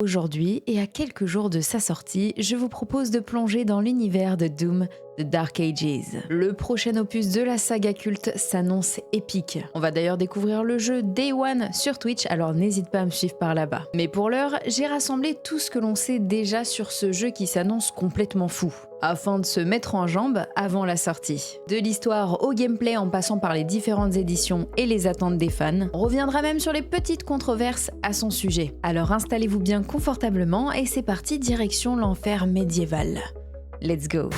Aujourd'hui, et à quelques jours de sa sortie, je vous propose de plonger dans l'univers de Doom, The Dark Ages. Le prochain opus de la saga culte s'annonce épique. On va d'ailleurs découvrir le jeu Day One sur Twitch, alors n'hésite pas à me suivre par là-bas. Mais pour l'heure, j'ai rassemblé tout ce que l'on sait déjà sur ce jeu qui s'annonce complètement fou, afin de se mettre en jambes avant la sortie. De l'histoire au gameplay en passant par les différentes éditions et les attentes des fans, on reviendra même sur les petites controverses à son sujet. Alors installez-vous bien confortablement et c'est parti direction l'enfer médiéval. Let's go!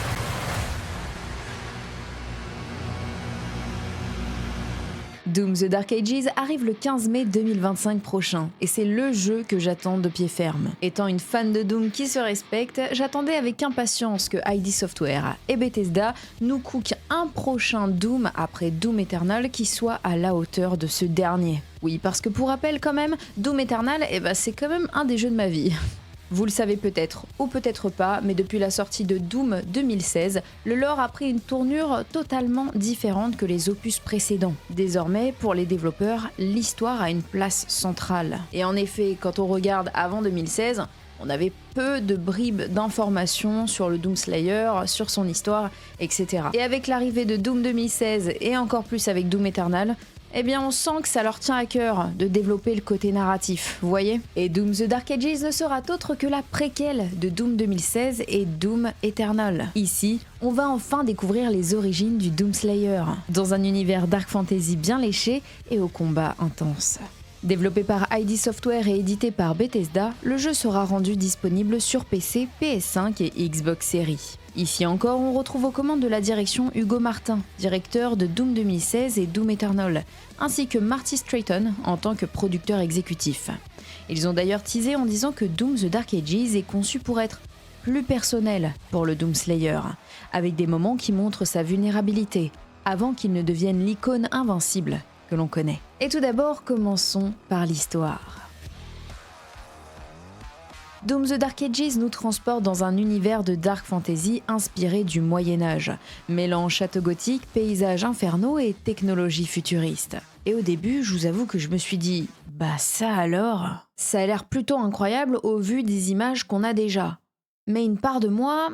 Doom The Dark Ages arrive le 15 mai 2025 prochain, et c'est le jeu que j'attends de pied ferme. Étant une fan de Doom qui se respecte, j'attendais avec impatience que ID Software et Bethesda nous cookent un prochain Doom après Doom Eternal qui soit à la hauteur de ce dernier. Oui, parce que pour rappel quand même, Doom Eternal, c'est quand même un des jeux de ma vie. Vous le savez peut-être, ou peut-être pas, mais depuis la sortie de Doom 2016, le lore a pris une tournure totalement différente que les opus précédents. Désormais, pour les développeurs, l'histoire a une place centrale. Et en effet, quand on regarde avant 2016, on avait peu de bribes d'informations sur le Doom Slayer, sur son histoire, etc. Et avec l'arrivée de Doom 2016 et encore plus avec Doom Eternal, on sent que ça leur tient à cœur de développer le côté narratif, vous voyez? Et Doom The Dark Ages ne sera autre que la préquelle de Doom 2016 et Doom Eternal. Ici, on va enfin découvrir les origines du Doom Slayer, dans un univers dark fantasy bien léché et au combat intense. Développé par ID Software et édité par Bethesda, le jeu sera rendu disponible sur PC, PS5 et Xbox Series. Ici encore, on retrouve aux commandes de la direction Hugo Martin, directeur de Doom 2016 et Doom Eternal, ainsi que Marty Strayton en tant que producteur exécutif. Ils ont d'ailleurs teasé en disant que Doom The Dark Ages est conçu pour être plus personnel pour le Doom Slayer, avec des moments qui montrent sa vulnérabilité, avant qu'il ne devienne l'icône invincible que l'on connaît. Et tout d'abord, commençons par l'histoire. Doom The Dark Ages nous transporte dans un univers de dark fantasy inspiré du Moyen-Âge, mêlant château gothique, paysages infernaux et technologie futuriste. Et au début, je vous avoue que je me suis dit « bah ça alors ?» Ça a l'air plutôt incroyable au vu des images qu'on a déjà. Mais une part de moi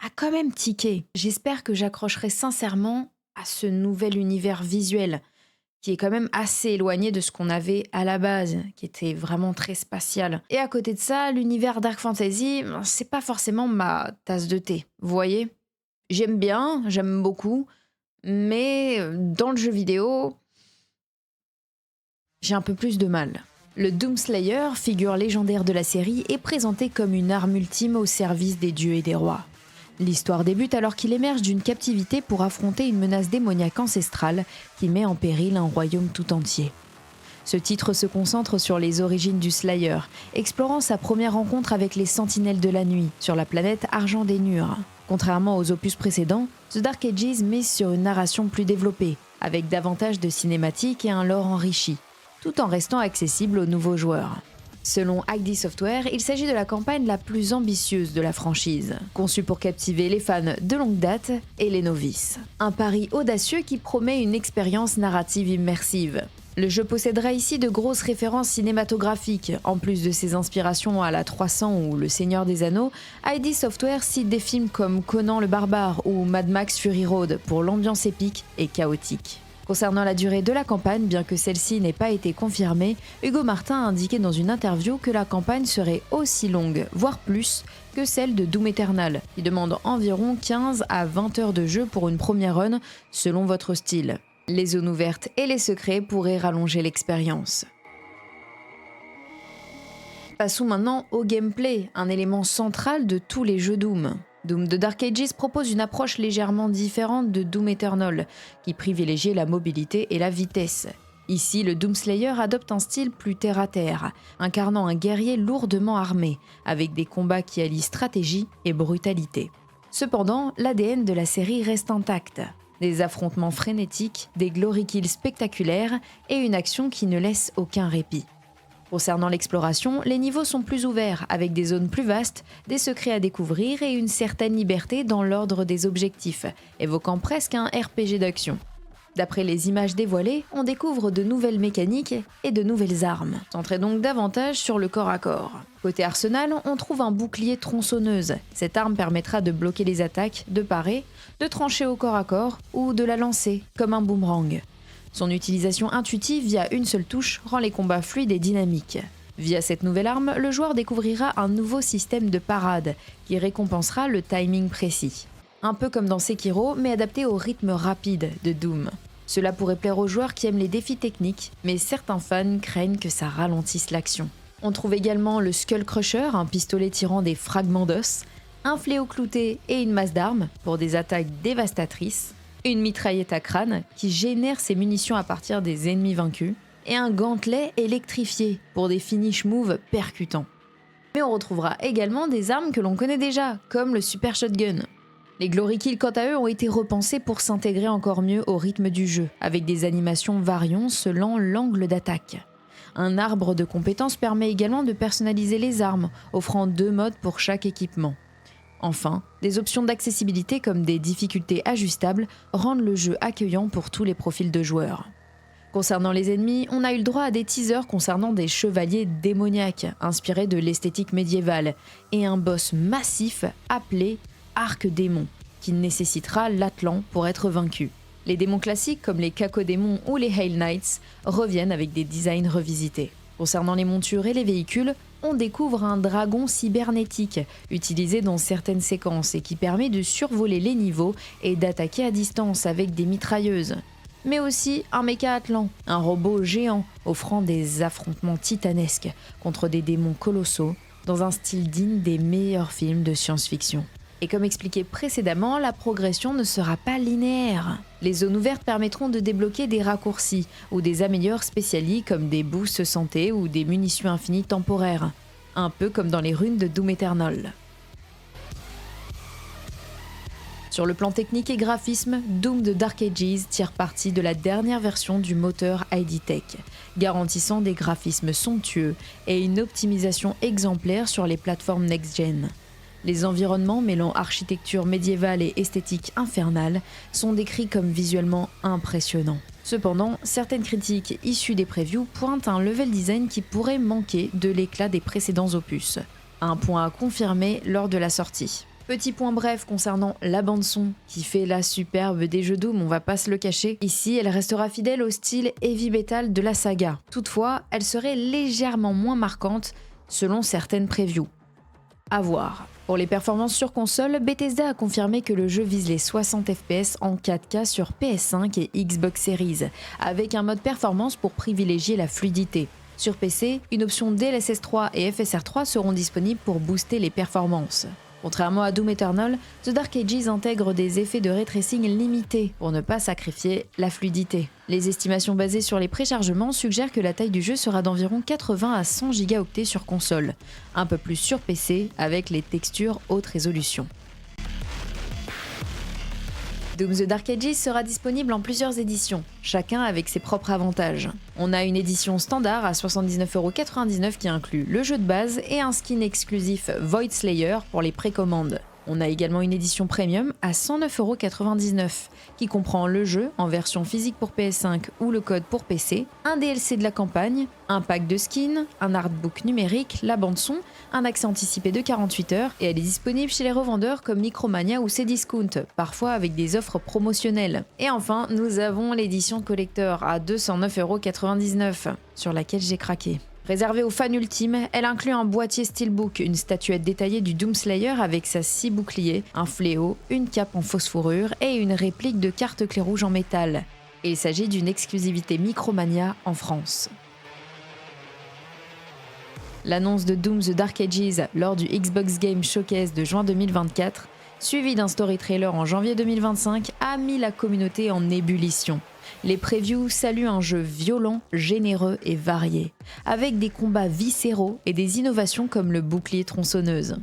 a quand même tiqué. J'espère que j'accrocherai sincèrement à ce nouvel univers visuel, qui est quand même assez éloigné de ce qu'on avait à la base, qui était vraiment très spatial. Et à côté de ça, l'univers Dark Fantasy, c'est pas forcément ma tasse de thé, vous voyez? J'aime bien, j'aime beaucoup, mais dans le jeu vidéo, j'ai un peu plus de mal. Le Doom Slayer, figure légendaire de la série, est présenté comme une arme ultime au service des dieux et des rois. L'histoire débute alors qu'il émerge d'une captivité pour affronter une menace démoniaque ancestrale qui met en péril un royaume tout entier. Ce titre se concentre sur les origines du Slayer, explorant sa première rencontre avec les Sentinelles de la Nuit sur la planète Argent d'Ainur. Contrairement aux opus précédents, The Dark Ages mise sur une narration plus développée, avec davantage de cinématiques et un lore enrichi, tout en restant accessible aux nouveaux joueurs. Selon ID Software, il s'agit de la campagne la plus ambitieuse de la franchise, conçue pour captiver les fans de longue date et les novices. Un pari audacieux qui promet une expérience narrative immersive. Le jeu possédera ici de grosses références cinématographiques, en plus de ses inspirations à la 300 ou Le Seigneur des Anneaux. ID Software cite des films comme Conan le Barbare ou Mad Max Fury Road pour l'ambiance épique et chaotique. Concernant la durée de la campagne, bien que celle-ci n'ait pas été confirmée, Hugo Martin a indiqué dans une interview que la campagne serait aussi longue, voire plus, que celle de Doom Eternal, qui demande environ 15 à 20 heures de jeu pour une première run, selon votre style. Les zones ouvertes et les secrets pourraient rallonger l'expérience. Passons maintenant au gameplay, un élément central de tous les jeux Doom. Doom The Dark Ages propose une approche légèrement différente de Doom Eternal, qui privilégiait la mobilité et la vitesse. Ici, le Doom Slayer adopte un style plus terre-à-terre, incarnant un guerrier lourdement armé, avec des combats qui allient stratégie et brutalité. Cependant, l'ADN de la série reste intact. Des affrontements frénétiques, des glory kills spectaculaires et une action qui ne laisse aucun répit. Concernant l'exploration, les niveaux sont plus ouverts, avec des zones plus vastes, des secrets à découvrir et une certaine liberté dans l'ordre des objectifs, évoquant presque un RPG d'action. D'après les images dévoilées, on découvre de nouvelles mécaniques et de nouvelles armes, centrées donc davantage sur le corps à corps. Côté arsenal, on trouve un bouclier tronçonneuse. Cette arme permettra de bloquer les attaques, de parer, de trancher au corps à corps ou de la lancer, comme un boomerang. Son utilisation intuitive via une seule touche rend les combats fluides et dynamiques. Via cette nouvelle arme, le joueur découvrira un nouveau système de parade qui récompensera le timing précis. Un peu comme dans Sekiro, mais adapté au rythme rapide de Doom. Cela pourrait plaire aux joueurs qui aiment les défis techniques, mais certains fans craignent que ça ralentisse l'action. On trouve également le Skull Crusher, un pistolet tirant des fragments d'os, un fléau clouté et une masse d'armes pour des attaques dévastatrices, une mitraillette à crâne qui génère ses munitions à partir des ennemis vaincus, et un gantelet électrifié pour des finish moves percutants. Mais on retrouvera également des armes que l'on connaît déjà, comme le Super Shotgun. Les Glory Kills, quant à eux, ont été repensés pour s'intégrer encore mieux au rythme du jeu, avec des animations variant selon l'angle d'attaque. Un arbre de compétences permet également de personnaliser les armes, offrant 2 modes pour chaque équipement. Enfin, des options d'accessibilité comme des difficultés ajustables rendent le jeu accueillant pour tous les profils de joueurs. Concernant les ennemis, on a eu le droit à des teasers concernant des chevaliers démoniaques, inspirés de l'esthétique médiévale, et un boss massif appelé Arc-démon, qui nécessitera l'Atlan pour être vaincu. Les démons classiques comme les Cacodémons ou les Hail Knights reviennent avec des designs revisités. Concernant les montures et les véhicules, on découvre un dragon cybernétique, utilisé dans certaines séquences et qui permet de survoler les niveaux et d'attaquer à distance avec des mitrailleuses. Mais aussi un méca Atlan, un robot géant offrant des affrontements titanesques contre des démons colossaux, dans un style digne des meilleurs films de science-fiction. Et comme expliqué précédemment, la progression ne sera pas linéaire. Les zones ouvertes permettront de débloquer des raccourcis ou des améliores spécialisées comme des boosts santé ou des munitions infinies temporaires, un peu comme dans les runes de Doom Eternal. Sur le plan technique et graphisme, Doom The Dark Ages tire parti de la dernière version du moteur ID Tech, garantissant des graphismes somptueux et une optimisation exemplaire sur les plateformes next-gen. Les environnements mêlant architecture médiévale et esthétique infernale sont décrits comme visuellement impressionnants. Cependant, certaines critiques issues des previews pointent un level design qui pourrait manquer de l'éclat des précédents opus. Un point à confirmer lors de la sortie. Petit point bref concernant la bande-son, qui fait la superbe des jeux Doom, on va pas se le cacher. Ici, elle restera fidèle au style heavy metal de la saga. Toutefois, elle serait légèrement moins marquante selon certaines previews. À voir. Pour les performances sur console, Bethesda a confirmé que le jeu vise les 60 FPS en 4K sur PS5 et Xbox Series, avec un mode performance pour privilégier la fluidité. Sur PC, une option DLSS 3 et FSR 3 seront disponibles pour booster les performances. Contrairement à Doom Eternal, The Dark Ages intègre des effets de ray tracing limités pour ne pas sacrifier la fluidité. Les estimations basées sur les préchargements suggèrent que la taille du jeu sera d'environ 80 à 100 Go sur console, un peu plus sur PC avec les textures haute résolution. Doom The Dark Ages sera disponible en plusieurs éditions, chacun avec ses propres avantages. On a une édition standard à 79,99€ qui inclut le jeu de base et un skin exclusif Void Slayer pour les précommandes. On a également une édition premium à 109,99€ qui comprend le jeu en version physique pour PS5 ou le code pour PC, un DLC de la campagne, un pack de skins, un artbook numérique, la bande-son, un accès anticipé de 48 heures et elle est disponible chez les revendeurs comme Micromania ou Cdiscount, parfois avec des offres promotionnelles. Et enfin, nous avons l'édition collector à 209,99€ sur laquelle j'ai craqué. Réservée aux fans ultimes, elle inclut un boîtier steelbook, une statuette détaillée du Doomslayer avec sa scie bouclier, un fléau, une cape en fausse fourrure et une réplique de carte clé rouge en métal. Et il s'agit d'une exclusivité Micromania en France. L'annonce de Doom The Dark Ages lors du Xbox Game Showcase de juin 2024, suivi d'un story trailer en janvier 2025, a mis la communauté en ébullition. Les previews saluent un jeu violent, généreux et varié, avec des combats viscéraux et des innovations comme le bouclier tronçonneuse.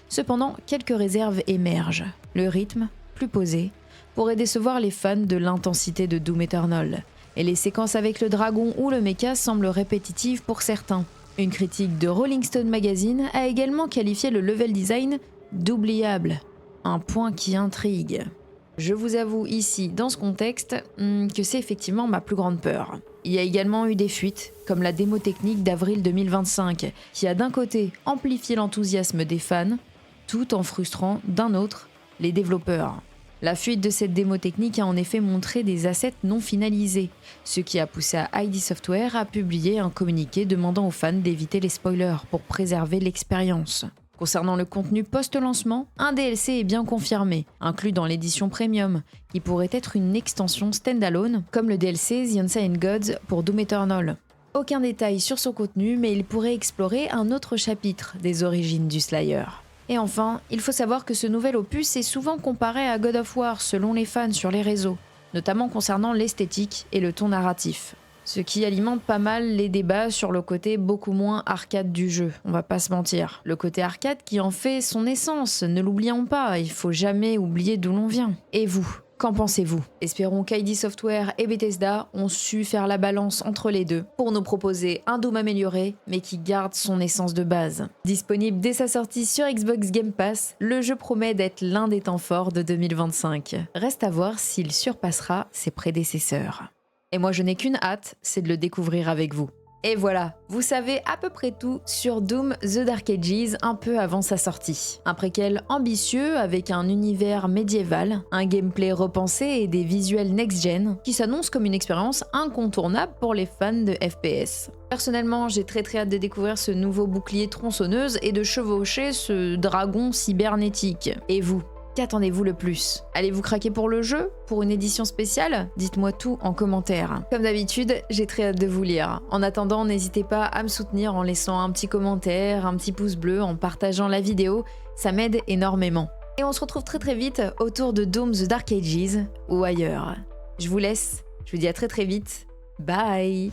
Cependant, quelques réserves émergent. Le rythme, plus posé, pourrait décevoir les fans de l'intensité de Doom Eternal, et les séquences avec le dragon ou le mecha semblent répétitives pour certains. Une critique de Rolling Stone Magazine a également qualifié le level design d'oubliable, un point qui intrigue. Je vous avoue ici, dans ce contexte, que c'est effectivement ma plus grande peur. Il y a également eu des fuites, comme la démo technique d'avril 2025, qui a d'un côté amplifié l'enthousiasme des fans, tout en frustrant d'un autre les développeurs. La fuite de cette démo technique a en effet montré des assets non finalisés, ce qui a poussé à ID Software à publier un communiqué demandant aux fans d'éviter les spoilers pour préserver l'expérience. Concernant le contenu post-lancement, un DLC est bien confirmé, inclus dans l'édition Premium, qui pourrait être une extension standalone, comme le DLC The Unseen Gods pour Doom Eternal. Aucun détail sur son contenu, mais il pourrait explorer un autre chapitre des origines du Slayer. Et enfin, il faut savoir que ce nouvel opus est souvent comparé à God of War selon les fans sur les réseaux, notamment concernant l'esthétique et le ton narratif. Ce qui alimente pas mal les débats sur le côté beaucoup moins arcade du jeu, on va pas se mentir. Le côté arcade qui en fait son essence, ne l'oublions pas, il faut jamais oublier d'où l'on vient. Et vous, qu'en pensez-vous? Espérons qu'ID Software et Bethesda ont su faire la balance entre les deux pour nous proposer un Doom amélioré, mais qui garde son essence de base. Disponible dès sa sortie sur Xbox Game Pass, le jeu promet d'être l'un des temps forts de 2025. Reste à voir s'il surpassera ses prédécesseurs. Et moi je n'ai qu'une hâte, c'est de le découvrir avec vous. Et voilà, vous savez à peu près tout sur Doom The Dark Ages un peu avant sa sortie. Un préquel ambitieux avec un univers médiéval, un gameplay repensé et des visuels next-gen qui s'annoncent comme une expérience incontournable pour les fans de FPS. Personnellement, j'ai très hâte de découvrir ce nouveau bouclier tronçonneuse et de chevaucher ce dragon cybernétique. Et vous? Qu'attendez-vous le plus? Allez-vous craquer pour le jeu? Pour une édition spéciale? Dites-moi tout en commentaire. Comme d'habitude, j'ai très hâte de vous lire. En attendant, n'hésitez pas à me soutenir en laissant un petit commentaire, un petit pouce bleu, en partageant la vidéo, ça m'aide énormément. Et on se retrouve très vite autour de Doom The Dark Ages ou ailleurs. Je vous laisse, je vous dis à très vite, bye!